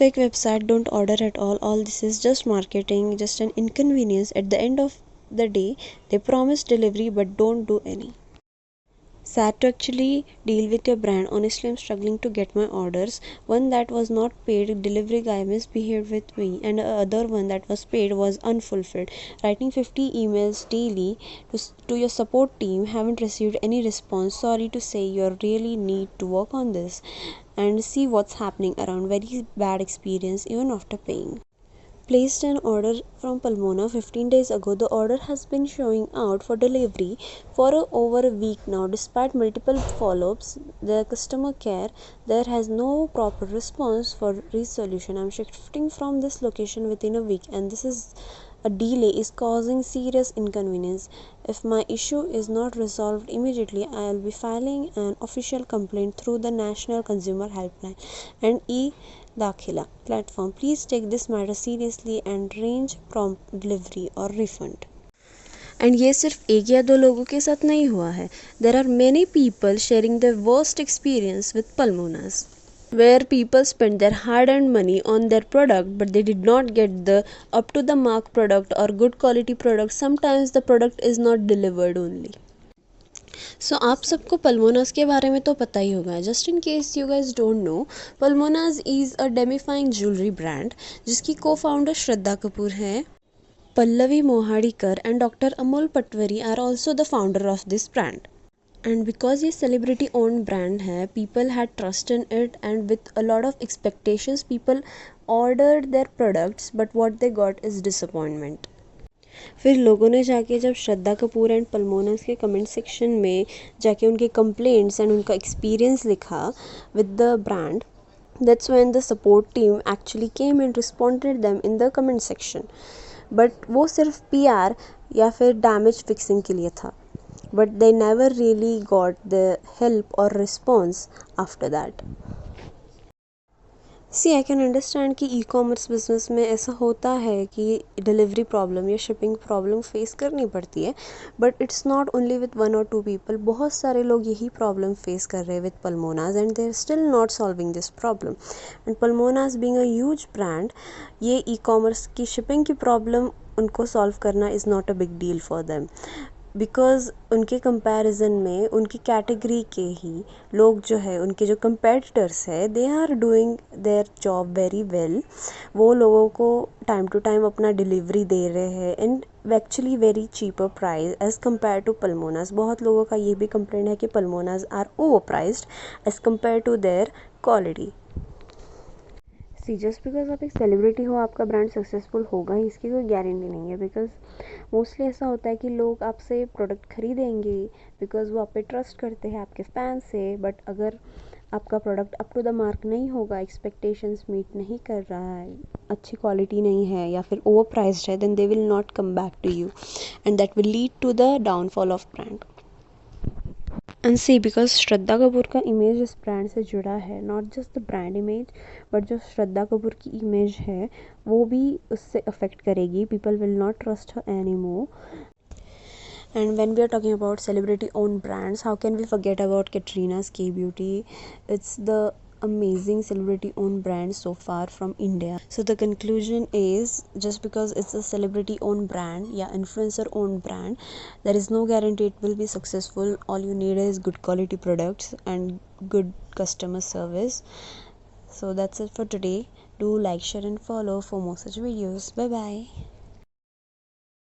fake website, don't order at all this is just marketing, just an inconvenience. At the end of the day, they promise delivery but don't do any. Sad to actually deal with your brand. Honestly, I'm struggling to get my orders. One that was not paid, delivery guy misbehaved with me, and the other one that was paid was unfulfilled. Writing 50 emails daily to your support team, haven't received any response. Sorry to say, you really need to work on this and see what's happening around. Very bad experience even after paying. Placed an order from Palmona 15 days ago. The order has been showing out for delivery for over a week now. Despite multiple follow-ups, the customer care there has no proper response for resolution. I'm shifting from this location within a week, and this is a delay is causing serious inconvenience. If my issue is not resolved immediately, I will be filing an official complaint through the National Consumer Helpline and Dakhila platform. Please take this matter seriously and arrange prompt delivery or refund. And ये सिर्फ एक या दो लोगों के साथ नहीं हुआ है. There are many people sharing the worst experience with Palmonas, where people spend their hard-earned money on their product but they did not get the up to the mark product or good quality product. Sometimes the product is not delivered only. सो आप सबको पल्मोनास के बारे में तो पता ही होगा. Just in case you guys don't know, Palmonas is a demifying jewellery brand जिसकी को फाउंडर श्रद्धा कपूर है. Pallavi Mohadikar and doctor Amol Patwari are also the founder of this brand. And because ये सेलिब्रिटी ओन ब्रांड है, people had trust in it and with a lot of expectations people ordered their products but what they got is disappointment. फिर लोगों ने जाके जब Shraddha Kapoor and पल्मोनास के comment section में जाके उनके कंप्लेंट्स एंड उनका एक्सपीरियंस लिखा with the brand, that's when the support team actually came and responded them in the comment section. But वो सिर्फ पीआर या फिर डैमेज फिक्सिंग के लिए था, but they never really got the help और response after that. See I can understand कि e commerce business में ऐसा होता है कि डिलीवरी प्रॉब्लम या शिपिंग प्रॉब्लम फेस करनी पड़ती है, but it's not only with one और टू पीपल. बहुत सारे लोग यही प्रॉब्लम फेस कर रहे हैं with Palmonas and they are still not solving this problem. And Palmonas being a huge brand, ये ई कॉमर्स की शिपिंग की प्रॉब्लम उनको सॉल्व करना is not a big deal for them, because उनके comparison में उनकी कैटेगरी के ही लोग जो है, उनके जो कंपेटिटर्स है, they are doing their job very well. वो लोगों को टाइम टू टाइम अपना डिलीवरी दे रहे हैं and actually very cheaper price as compare to Palmonas. बहुत लोगों का ये भी कंप्लेंट है कि Palmonas are overpriced as compare to their quality. See just because आप एक सेलिब्रिटी हो, आपका ब्रांड सक्सेसफुल होगा ही, इसकी कोई गारंटी नहीं है. बिकॉज मोस्टली ऐसा होता है कि लोग आपसे प्रोडक्ट खरीदेंगे बिकॉज वो आप पे ट्रस्ट करते हैं, आपके फैंस से. बट अगर आपका product up to the mark नहीं होगा, एक्सपेक्टेशंस मीट नहीं कर रहा है, अच्छी क्वालिटी नहीं है या फिर ओवर प्राइस्ड है, then they will not come back to you and that will lead to the downfall of brand. And see because Shraddha Kapoor का इमेज इस ब्रांड से जुड़ा है, not just the brand image but जो श्रद्धा कपूर की इमेज है वो भी उससे अफेक्ट करेगी. People will not trust her any more. And when we are talking about celebrity owned brands, how can we forget about Katrina's K Beauty? It's the amazing celebrity owned brand so far from India. So the conclusion is, just because it's a celebrity owned brand, yeah, influencer owned brand, there is no guarantee it will be successful. All you need is good quality products and good customer service. So that's it for today. Do like, share and follow for more such videos. Bye bye.